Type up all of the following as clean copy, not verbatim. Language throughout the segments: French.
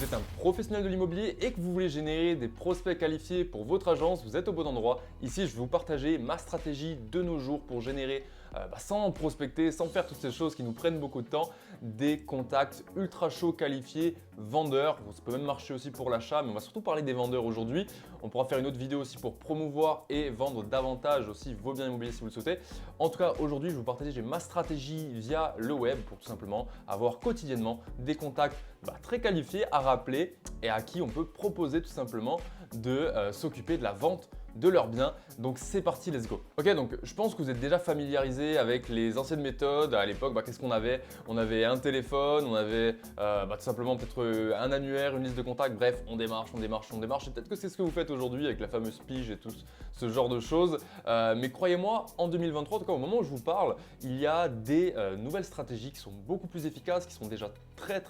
êtes un professionnel de l'immobilier et que vous voulez générer des prospects qualifiés pour votre agence, vous êtes au bon endroit. Ici, je vais vous partager ma stratégie de nos jours pour générer, sans prospecter, sans faire toutes ces choses qui nous prennent beaucoup de temps, des contacts ultra chauds qualifiés, vendeurs. Ça peut même marcher aussi pour l'achat, mais on va surtout parler des vendeurs aujourd'hui. On pourra faire une autre vidéo aussi pour promouvoir et vendre davantage aussi vos biens immobiliers si vous le souhaitez. En tout cas, aujourd'hui, je vais vous partager ma stratégie via le web pour tout simplement avoir quotidiennement des contacts très qualifiés à rappeler et à qui on peut proposer tout simplement de s'occuper de la vente de leurs biens. Donc c'est parti, let's go. Ok, donc je pense que vous êtes déjà familiarisé avec les anciennes méthodes. À l'époque, qu'est-ce qu'on avait? On avait un téléphone, on avait tout simplement peut-être un annuaire, une liste de contacts. Bref, on démarche. Et peut-être que c'est ce que vous faites aujourd'hui avec la fameuse pige et tout ce genre de choses. Mais croyez-moi, en 2023, en tout cas au moment où je vous parle, il y a des nouvelles stratégies qui sont beaucoup plus efficaces, qui sont déjà très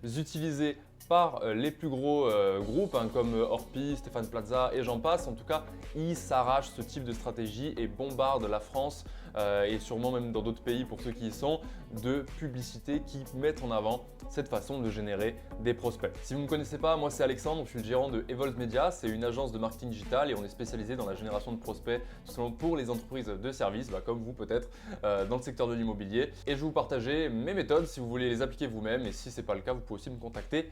utilisées par les plus gros groupes comme Orpi, Stéphane Plaza et j'en passe. En tout cas, ils s'arrachent ce type de stratégie et bombardent la France et sûrement même dans d'autres pays pour ceux qui y sont, de publicités qui mettent en avant cette façon de générer des prospects. Si vous ne me connaissez pas, moi c'est Alexandre, je suis le gérant de Evolve Media. C'est une agence de marketing digital et on est spécialisé dans la génération de prospects pour les entreprises de services, comme vous peut-être, dans le secteur de l'immobilier. Et je vais vous partager mes méthodes si vous voulez les appliquer vous-même et si ce n'est pas le cas, vous pouvez aussi me contacter.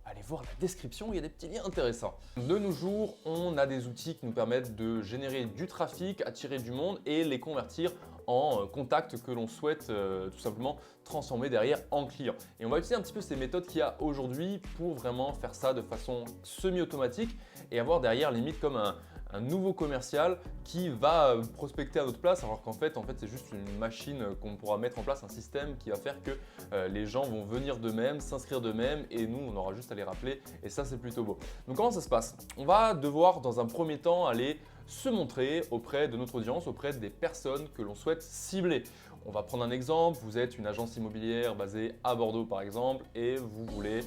Allez voir la description, il y a des petits liens intéressants. De nos jours, on a des outils qui nous permettent de générer du trafic, attirer du monde et les convertir en contacts que l'on souhaite tout simplement transformer derrière en clients. Et on va utiliser un petit peu ces méthodes qu'il y a aujourd'hui pour vraiment faire ça de façon semi-automatique et avoir derrière limite comme un nouveau commercial qui va prospecter à notre place alors qu'en fait c'est juste une machine qu'on pourra mettre en place, un système qui va faire que les gens vont venir d'eux-mêmes, s'inscrire d'eux-mêmes et nous on aura juste à les rappeler et ça c'est plutôt beau. Donc comment ça se passe? On va devoir dans un premier temps aller se montrer auprès de notre audience, auprès des personnes que l'on souhaite cibler. On va prendre un exemple, vous êtes une agence immobilière basée à Bordeaux par exemple et vous voulez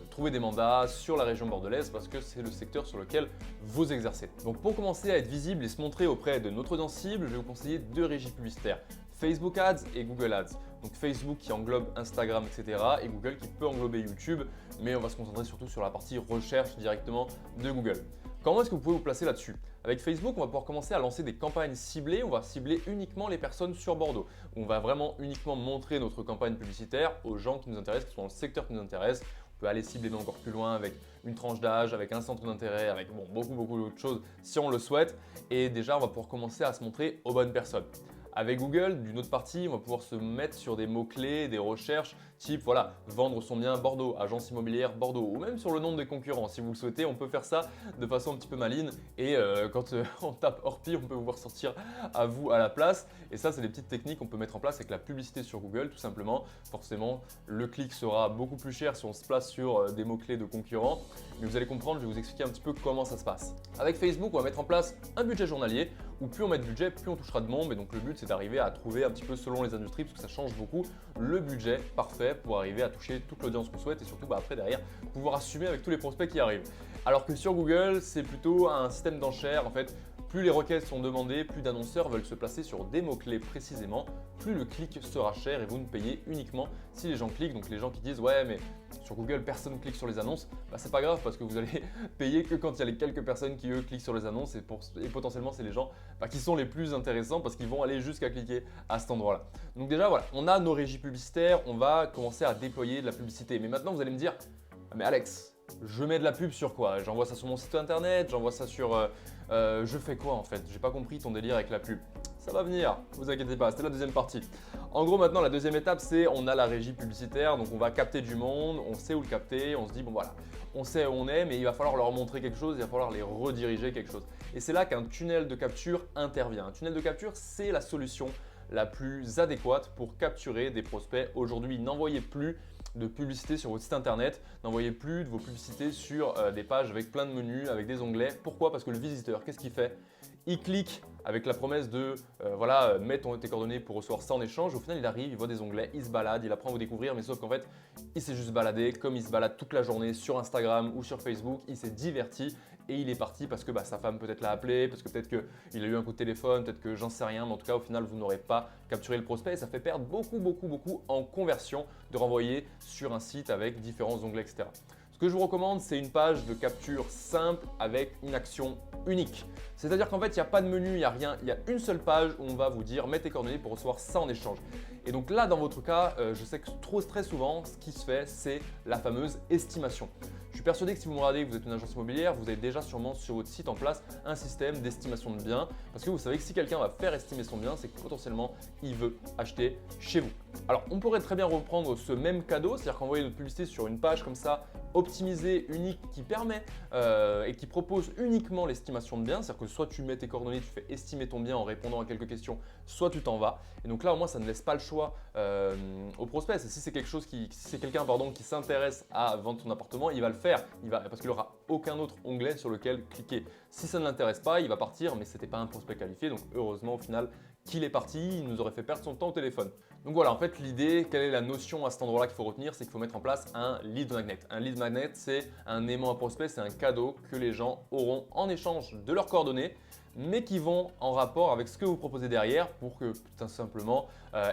trouver des mandats sur la région bordelaise parce que c'est le secteur sur lequel vous exercez. Donc pour commencer à être visible et se montrer auprès de notre audience cible, je vais vous conseiller deux régies publicitaires. Facebook Ads et Google Ads. Donc Facebook qui englobe Instagram, etc. et Google qui peut englober YouTube, mais on va se concentrer surtout sur la partie recherche directement de Google. Comment est-ce que vous pouvez vous placer là-dessus? Avec Facebook, on va pouvoir commencer à lancer des campagnes ciblées. On va cibler uniquement les personnes sur Bordeaux. On va vraiment uniquement montrer notre campagne publicitaire aux gens qui nous intéressent, qui sont dans le secteur qui nous intéresse. On peut aller cibler encore plus loin avec une tranche d'âge, avec un centre d'intérêt, avec beaucoup d'autres choses si on le souhaite. Et déjà, on va pouvoir commencer à se montrer aux bonnes personnes. Avec Google, d'une autre partie, on va pouvoir se mettre sur des mots-clés, des recherches type vendre son bien Bordeaux, agence immobilière Bordeaux ou même sur le nom des concurrents. Si vous le souhaitez, on peut faire ça de façon un petit peu maligne et quand on tape Orpi, on peut vous voir sortir à vous à la place. Et ça, c'est des petites techniques qu'on peut mettre en place avec la publicité sur Google tout simplement. Forcément, le clic sera beaucoup plus cher si on se place sur des mots-clés de concurrents. Mais vous allez comprendre, je vais vous expliquer un petit peu comment ça se passe. Avec Facebook, on va mettre en place un budget journalier où plus on met de budget, plus on touchera de monde. Et donc le but, c'est d'arriver à trouver un petit peu selon les industries parce que ça change beaucoup le budget parfait pour arriver à toucher toute l'audience qu'on souhaite et surtout après derrière pouvoir assumer avec tous les prospects qui arrivent. Alors que sur Google, c'est plutôt un système d'enchères en fait. Plus les requêtes sont demandées, plus d'annonceurs veulent se placer sur des mots-clés précisément, plus le clic sera cher et vous ne payez uniquement si les gens cliquent. Donc les gens qui disent « ouais mais sur Google personne ne clique sur les annonces », c'est pas grave parce que vous allez payer que quand il y a les quelques personnes qui eux cliquent sur les annonces et potentiellement c'est les gens qui sont les plus intéressants parce qu'ils vont aller jusqu'à cliquer à cet endroit-là. Donc déjà voilà, on a nos régies publicitaires, on va commencer à déployer de la publicité. Mais maintenant vous allez me dire « mais Alex, je mets de la pub sur quoi? J'envoie ça sur mon site internet, j'envoie ça sur… je fais quoi en fait? J'ai pas compris ton délire avec la pub. » Ça va venir, vous inquiétez pas, c'était la deuxième partie. En gros maintenant la deuxième étape c'est on a la régie publicitaire, donc on va capter du monde, on sait où le capter, on se dit bon voilà, on sait où on est mais il va falloir leur montrer quelque chose, il va falloir les rediriger quelque chose. Et c'est là qu'un tunnel de capture intervient. Un tunnel de capture c'est la solution la plus adéquate pour capturer des prospects. Aujourd'hui, n'envoyez plus de publicité sur votre site internet, n'envoyez plus de vos publicités sur des pages avec plein de menus, avec des onglets. Pourquoi? Parce que le visiteur, qu'est-ce qu'il fait? Il clique avec la promesse de mets tes coordonnées pour recevoir ça en échange. Au final, il arrive, il voit des onglets, il se balade, il apprend à vous découvrir, mais sauf qu'en fait, il s'est juste baladé comme il se balade toute la journée sur Instagram ou sur Facebook. Il s'est diverti et il est parti parce que sa femme peut-être l'a appelé, parce que peut-être qu'il a eu un coup de téléphone, peut-être que j'en sais rien, mais en tout cas, au final, vous n'aurez pas capturé le prospect et ça fait perdre beaucoup en conversion de renvoyer sur un site avec différents onglets, etc. Ce que je vous recommande, c'est une page de capture simple avec une action unique. C'est-à-dire qu'en fait, il n'y a pas de menu, il n'y a rien, il y a une seule page où on va vous dire mets tes coordonnées pour recevoir ça en échange. Et donc là, dans votre cas, je sais que très souvent, ce qui se fait, c'est la fameuse estimation. Je suis persuadé que si vous me regardez, que vous êtes une agence immobilière, vous avez déjà sûrement sur votre site en place un système d'estimation de biens parce que vous savez que si quelqu'un va faire estimer son bien, c'est que potentiellement il veut acheter chez vous. Alors on pourrait très bien reprendre ce même cadeau, c'est-à-dire qu'envoyer notre publicité sur une page comme ça, optimisée, unique, qui permet et qui propose uniquement l'estimation de biens, c'est-à-dire que soit tu mets tes coordonnées, tu fais estimer ton bien en répondant à quelques questions, soit tu t'en vas. Et donc là au moins ça ne laisse pas le choix au prospect. Et si c'est quelqu'un qui s'intéresse à vendre ton appartement, il va le faire. Parce qu'il n'aura aucun autre onglet sur lequel cliquer. Si ça ne l'intéresse pas, il va partir, mais ce n'était pas un prospect qualifié. Donc heureusement au final qu'il est parti, il nous aurait fait perdre son temps au téléphone. Donc voilà, en fait l'idée, quelle est la notion à cet endroit-là qu'il faut retenir, c'est qu'il faut mettre en place un lead magnet. Un lead magnet, c'est un aimant à prospect, c'est un cadeau que les gens auront en échange de leurs coordonnées, mais qui vont en rapport avec ce que vous proposez derrière pour que tout simplement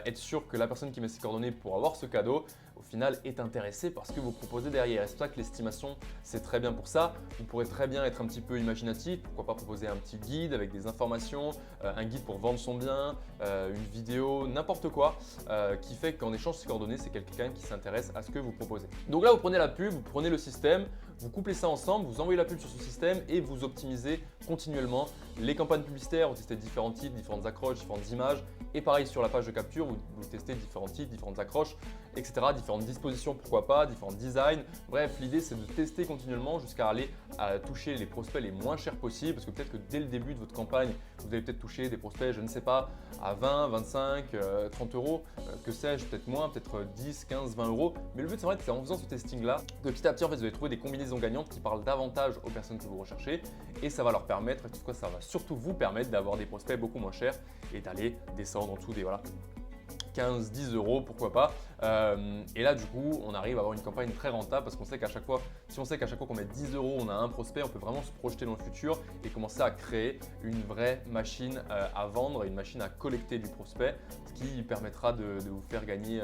être sûr que la personne qui met ses coordonnées pour avoir ce cadeau au final est intéressée par ce que vous proposez derrière. Et c'est pour ça que l'estimation c'est très bien pour ça. Vous pourrez très bien être un petit peu imaginatif, pourquoi pas proposer un petit guide avec des informations, un guide pour vendre son bien, une vidéo, n'importe quoi qui fait qu'en échange de ses coordonnées c'est quelqu'un qui s'intéresse à ce que vous proposez. Donc là vous prenez la pub, vous prenez le système, vous couplez ça ensemble, vous envoyez la pub sur ce système et vous optimisez continuellement les campagnes publicitaires, vous testez différents titres, différentes accroches, différentes images. Et pareil sur la page de capture, vous testez différents titres, différentes accroches, etc. Différentes dispositions, pourquoi pas, différents designs. Bref, l'idée c'est de tester continuellement jusqu'à aller à toucher les prospects les moins chers possibles. Parce que peut-être que dès le début de votre campagne, vous allez peut-être toucher des prospects, je ne sais pas, à 20, 25, 30 euros, que sais-je, peut-être moins, peut-être 10, 15, 20 euros. Mais le but c'est vrai que c'est en faisant ce testing-là que petit à petit en fait, vous allez trouver des combinaisons gagnantes qui parlent davantage aux personnes que vous recherchez. Et ça va leur permettre, en tout cas ça va surtout vous permettre d'avoir des prospects beaucoup moins chers et d'aller descendre en dessous des 15, 10 euros, pourquoi pas. Et là, du coup, on arrive à avoir une campagne très rentable parce qu'on sait qu'à chaque fois, si on sait qu'à chaque fois qu'on met 10 euros, on a un prospect, on peut vraiment se projeter dans le futur et commencer à créer une vraie machine à vendre et une machine à collecter du prospect, ce qui permettra de vous faire gagner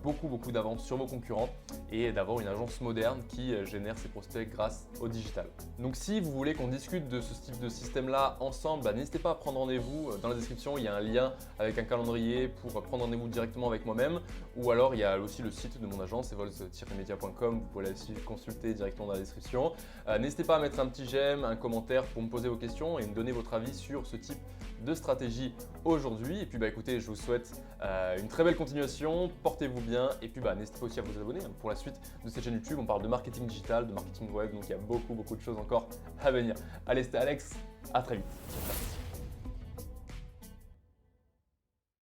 beaucoup d'avance sur vos concurrents et d'avoir une agence moderne qui génère ses prospects grâce au digital. Donc si vous voulez qu'on discute de ce type de système-là ensemble, n'hésitez pas à prendre rendez-vous. Dans la description, il y a un lien avec un calendrier pour prendre rendez-vous directement avec moi-même, ou alors il y a aussi le site de mon agence, evols-media.com, vous pouvez aussi consulter directement dans la description. N'hésitez pas à mettre un petit j'aime, un commentaire pour me poser vos questions et me donner votre avis sur ce type de stratégie aujourd'hui. Et puis écoutez, je vous souhaite une très belle continuation, portez-vous bien et puis n'hésitez pas aussi à vous abonner pour la suite de cette chaîne YouTube. On parle de marketing digital, de marketing web, donc il y a beaucoup de choses encore à venir. Allez, c'était Alex, à très vite.